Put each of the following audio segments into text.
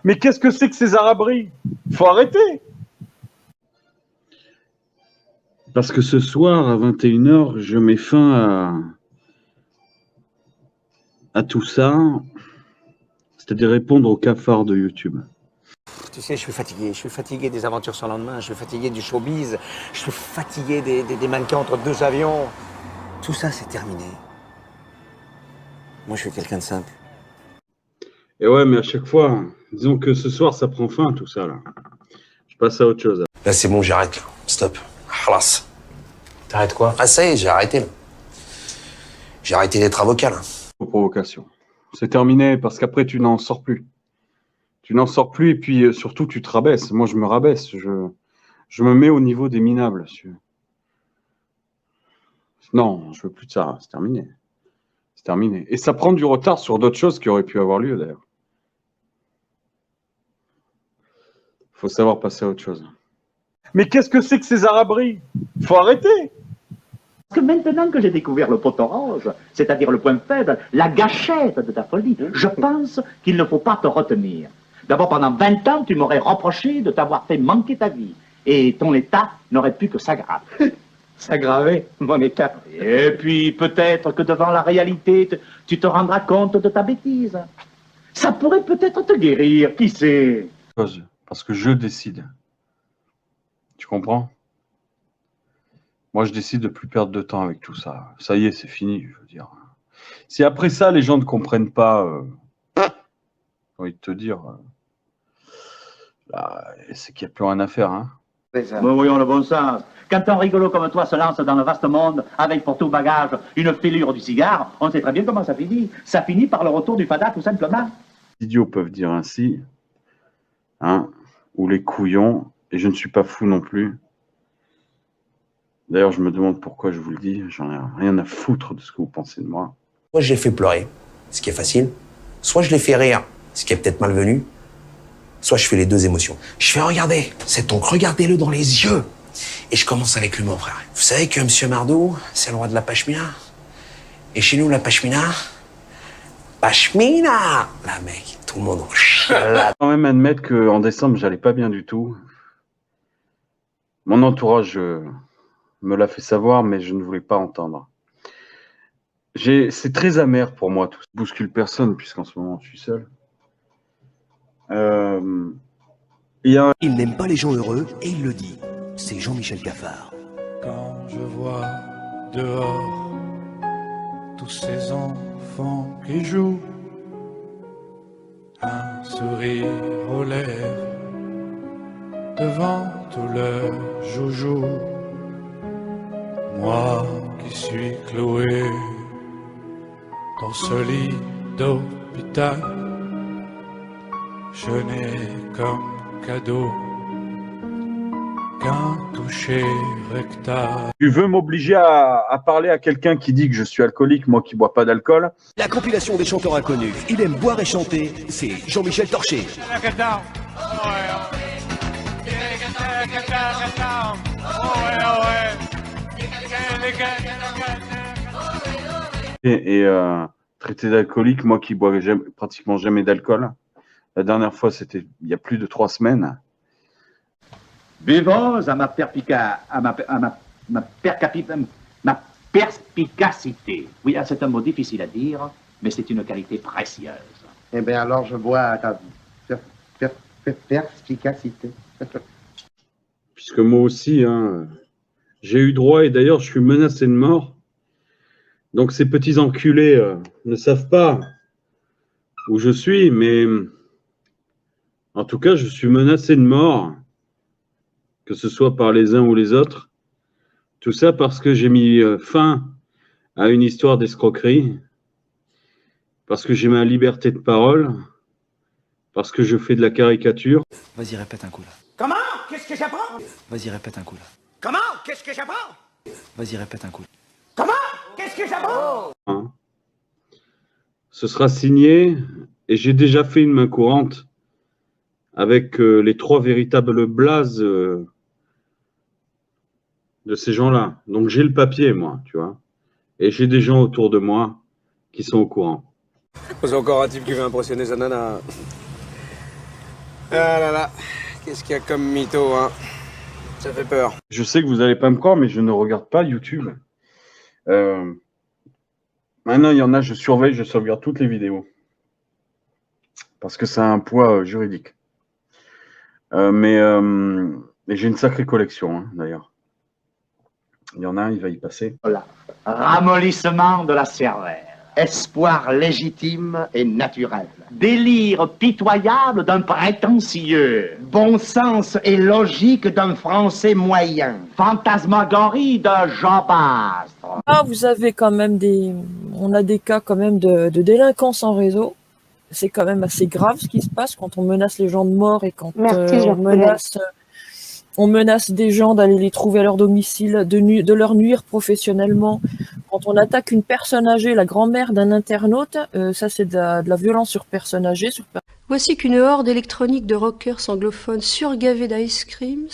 Mais qu'est-ce que c'est que ces arabries? Faut arrêter. Parce que ce soir, à 21h, je mets fin à tout ça, c'est-à-dire répondre aux cafards de YouTube. Tu sais, je suis fatigué des aventures sans lendemain, je suis fatigué du showbiz, je suis fatigué des mannequins entre deux avions. Tout ça, c'est terminé. Moi, je suis quelqu'un de simple. Et ouais, mais à chaque fois, disons que ce soir, ça prend fin, tout ça, là. Je passe à autre chose. Là, c'est bon, j'arrête, là. Stop. Halas. T'arrêtes quoi? Ah, ça y est, j'ai arrêté, là. J'ai arrêté d'être avocat, là. Provocation. C'est terminé, parce qu'après, tu n'en sors plus. Tu n'en sors plus, et puis surtout, tu te rabaisses. Moi, je me rabaisse. Je me mets au niveau des minables. Non, je veux plus de ça. C'est terminé. C'est terminé. Et ça prend du retard sur d'autres choses qui auraient pu avoir lieu, d'ailleurs. Il faut savoir passer à autre chose. Mais qu'est-ce que c'est que ces arabries? Faut arrêter. Parce que maintenant que j'ai découvert le pot orange, c'est-à-dire le point faible, la gâchette de ta folie, je pense qu'il ne faut pas te retenir. D'abord, pendant 20 ans, tu m'aurais reproché de t'avoir fait manquer ta vie. Et ton état n'aurait pu que s'aggraver. S'aggraver, mon état. Et puis, peut-être que devant la réalité, tu te rendras compte de ta bêtise. Ça pourrait peut-être te guérir, qui sait? Parce que je décide. Tu comprends? Moi, je décide de plus perdre de temps avec tout ça. Ça y est, c'est fini, je veux dire. Si après ça, les gens ne comprennent pas, j'ai envie de te dire, c'est qu'il n'y a plus rien à faire, hein. Bon, voyons le bon sens. Quand un rigolo comme toi se lance dans le vaste monde avec pour tout bagage une fêlure du cigare, on sait très bien comment ça finit. Ça finit par le retour du fada, tout simplement. Les idiots peuvent dire ainsi, hein, ou les couillons, et je ne suis pas fou non plus. D'ailleurs, je me demande pourquoi je vous le dis. J'en ai rien à foutre de ce que vous pensez de moi. Soit je l'ai fait pleurer, ce qui est facile. Soit je l'ai fait rire, ce qui est peut-être malvenu. Soit je fais les deux émotions. Je fais regarder cet oncle, regardez-le dans les yeux. Et je commence avec l'humour, frère. Vous savez que M. Mardou, c'est le roi de la pashmina. Et chez nous, la pashmina, là, mec, tout le monde en chiale. Quand même admettre qu'en décembre, j'allais pas bien du tout. Mon entourage me l'a fait savoir, mais je ne voulais pas entendre. C'est très amer pour moi, tout ça. Je bouscule personne, puisqu'en ce moment, je suis seul. Il n'aime pas les gens heureux, et il le dit. C'est Jean-Michel Cafard. Quand je vois dehors tous ces enfants qui jouent, un sourire aux lèvres devant tous leurs joujoux, moi qui suis cloué dans ce lit d'hôpital, je n'ai comme cadeau qu'un toucher rectal. Tu veux m'obliger à parler à quelqu'un qui dit que je suis alcoolique, moi qui bois pas d'alcool? La compilation des chanteurs inconnus. Il aime boire et chanter. C'est Jean-Michel Torché. Et traité d'alcoolique, moi qui bois pratiquement jamais d'alcool. La dernière fois, c'était il y a plus de 3 semaines. Buvons à ma perspicacité. Oui, c'est un mot difficile à dire, mais c'est une qualité précieuse. Eh bien, alors je bois à ta perspicacité. Puisque moi aussi, hein, j'ai eu droit, et d'ailleurs, je suis menacé de mort. Donc, ces petits enculés ne savent pas où je suis, mais en tout cas, je suis menacé de mort, que ce soit par les uns ou les autres. Tout ça parce que j'ai mis fin à une histoire d'escroquerie, parce que j'ai ma liberté de parole, parce que je fais de la caricature. Vas-y, répète un coup là. Comment? Qu'est-ce que j'apprends? Vas-y, répète un coup là. Comment? Qu'est-ce que j'apprends? Vas-y, répète un coup. Comment? Qu'est-ce que j'apprends? Hein. Ce sera signé, et j'ai déjà fait une main courante avec les 3 véritables blazes de ces gens-là. Donc j'ai le papier, moi, tu vois. Et j'ai des gens autour de moi qui sont au courant. C'est encore un type qui veut impressionner sa nana. Ah là là, qu'est-ce qu'il y a comme mytho, hein? Ça fait peur. Je sais que vous n'allez pas me croire, mais je ne regarde pas YouTube. Maintenant, il y en a, je surveille, je sauvegarde toutes les vidéos. Parce que ça a un poids juridique. Mais j'ai une sacrée collection, hein, d'ailleurs. Il y en a un, il va y passer. Voilà. Ramollissement de la cervelle. Espoir légitime et naturel. Délire pitoyable d'un prétentieux. Bon sens et logique d'un français moyen. Fantasmagorie d'un Jean Bastre. Ah, vous avez quand même on a des cas quand même de délinquance en réseau. C'est quand même assez grave ce qui se passe quand on menace les gens de mort et quand on menace des gens d'aller les trouver à leur domicile, de leur nuire professionnellement. Quand on attaque une personne âgée, la grand-mère d'un internaute, ça c'est de la violence sur personne âgée. Voici qu'une horde électronique de rockers anglophones surgavés d'ice creams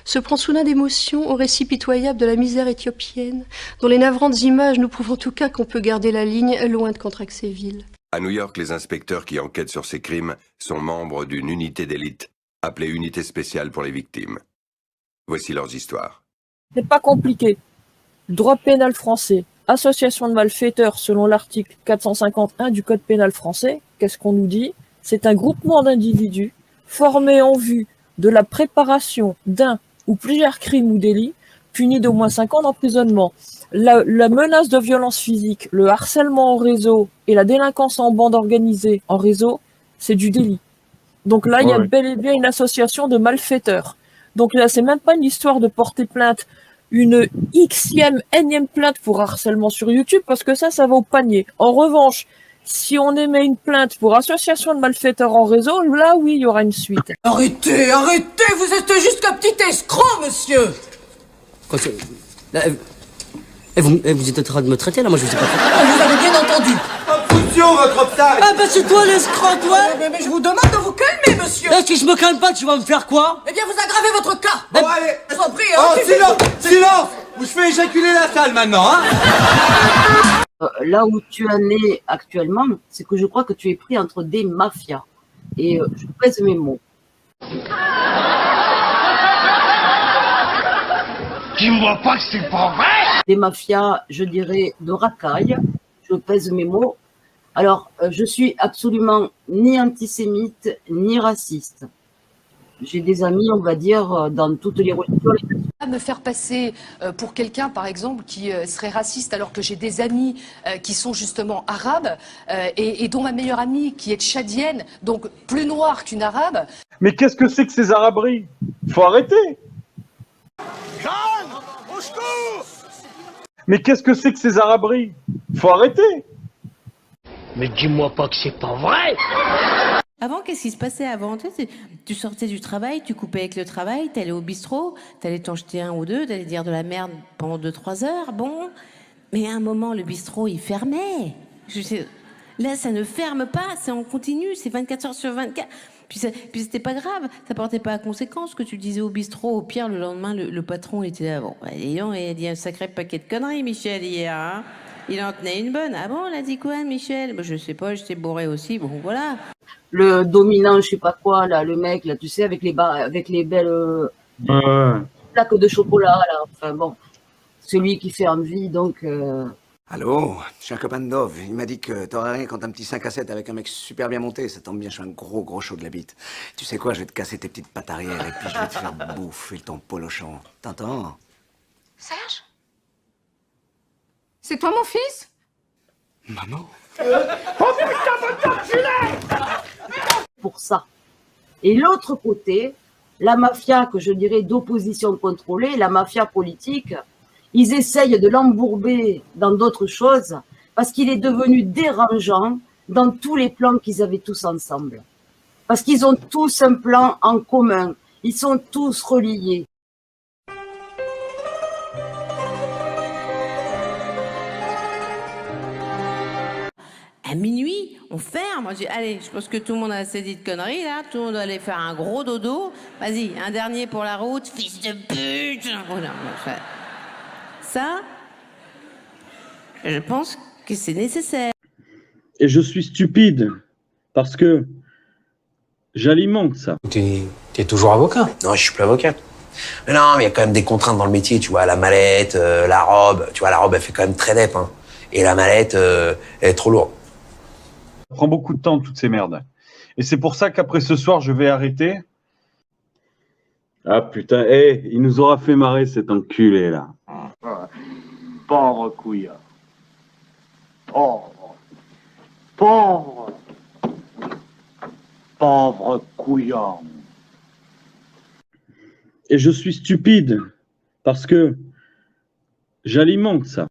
se prend soudain d'émotion au récit pitoyable de la misère éthiopienne, dont les navrantes images nous prouvent en tout cas qu'on peut garder la ligne loin de Contraxéville. À New York, les inspecteurs qui enquêtent sur ces crimes sont membres d'une unité d'élite, appelée Unité spéciale pour les victimes. Voici leurs histoires. C'est pas compliqué. Droit pénal français. Association de malfaiteurs selon l'article 451 du Code pénal français. Qu'est-ce qu'on nous dit? C'est un groupement d'individus formés en vue de la préparation d'un ou plusieurs crimes ou délits punis d'au moins 5 ans d'emprisonnement. La menace de violence physique, le harcèlement en réseau et la délinquance en bande organisée en réseau, c'est du délit. Donc là, il y a bel et bien une association de malfaiteurs. Donc là, c'est même pas une histoire de porter plainte, une énième plainte pour harcèlement sur YouTube, parce que ça va au panier. En revanche, si on émet une plainte pour association de malfaiteurs en réseau, là, oui, il y aura une suite. Arrêtez, vous êtes juste un petit escroc, monsieur. Quoi, vous êtes en train de me traiter, là? Moi, je vous ai pas traité. Vous avez bien entendu. Attention, votre obstacle. Ah, bah, c'est toi l'escroc, toi. Mais je vous demande de vous calmer, monsieur. Là, si je me calme pas, tu vas me faire quoi? Eh bien, vous aggravez votre cas. Bon, allez. Je vous en prie, hein. Oh, silence ou je fais éjaculer la salle, maintenant, hein. Là où tu en es actuellement, c'est que je crois que tu es pris entre des mafias. Et je pèse mes mots. Dis-moi pas que c'est pas vrai. Des mafias, je dirais, de racailles. Je pèse mes mots. Alors, je suis absolument ni antisémite, ni raciste. J'ai des amis, on va dire, dans toutes les religions. Me faire passer pour quelqu'un, par exemple, qui serait raciste, alors que j'ai des amis qui sont justement arabes et dont ma meilleure amie, qui est tchadienne, donc plus noire qu'une arabe. Mais qu'est-ce que c'est que ces araberies? Faut arrêter. Au secours. Mais qu'est-ce que c'est que ces araberies? Faut arrêter. Mais dis-moi pas que c'est pas vrai. Avant, qu'est-ce qui se passait avant? Tu sortais du travail, tu coupais avec le travail, t'allais au bistrot, t'allais t'en jeter un ou deux, t'allais dire de la merde pendant 2-3 heures, bon. Mais à un moment, le bistrot, il fermait. Là, ça ne ferme pas, c'est en continu, c'est 24 heures sur 24. Puis c'était pas grave, ça portait pas à conséquence ce que tu disais au bistrot. Au pire, le lendemain, le patron était là. Bon, il a dit un sacré paquet de conneries, Michel, hier, hein. Il en tenait une bonne. Ah bon, elle a dit quoi, Michel? Je sais pas, j'étais bourré aussi, bon, voilà. Le dominant, je sais pas quoi, là, le mec, là, tu sais, avec les belles plaques de chocolat, là, enfin bon, celui qui fait envie, donc... Allô, je suis un copain de Dove. Il m'a dit que t'aurais rien contre un petit 5 à 7 avec un mec super bien monté. Ça tombe bien, je suis un gros chaud de la bite. Tu sais quoi, je vais te casser tes petites pattes arrière et puis je vais te faire bouffer ton polochon. T'entends? Serge? C'est toi mon fils? Maman? Oh putain, votre enculé! Pour ça. Et l'autre côté, la mafia, que je dirais d'opposition contrôlée, la mafia politique, ils essayent de l'embourber dans d'autres choses parce qu'il est devenu dérangeant dans tous les plans qu'ils avaient tous ensemble. Parce qu'ils ont tous un plan en commun. Ils sont tous reliés. À minuit, on ferme. Moi, allez, je pense que tout le monde a assez dit de conneries, là. Tout le monde doit aller faire un gros dodo. Vas-y, un dernier pour la route, fils de pute. Voilà. Ça, je pense que c'est nécessaire. Et je suis stupide parce que J'alimente ça. T'es toujours avocat? Non, je suis plus avocat. Mais non, mais il y a quand même des contraintes dans le métier, tu vois, la mallette, la robe. Tu vois, la robe, elle fait quand même très dep, hein. Et la mallette, elle est trop lourde. Ça prend beaucoup de temps, toutes ces merdes. Et c'est pour ça qu'après ce soir, je vais arrêter. Ah putain, hé, il nous aura fait marrer cet enculé, là. Pauvre couillon. Pauvre. Pauvre. Pauvre couillon. Et je suis stupide, parce que j'alimente ça.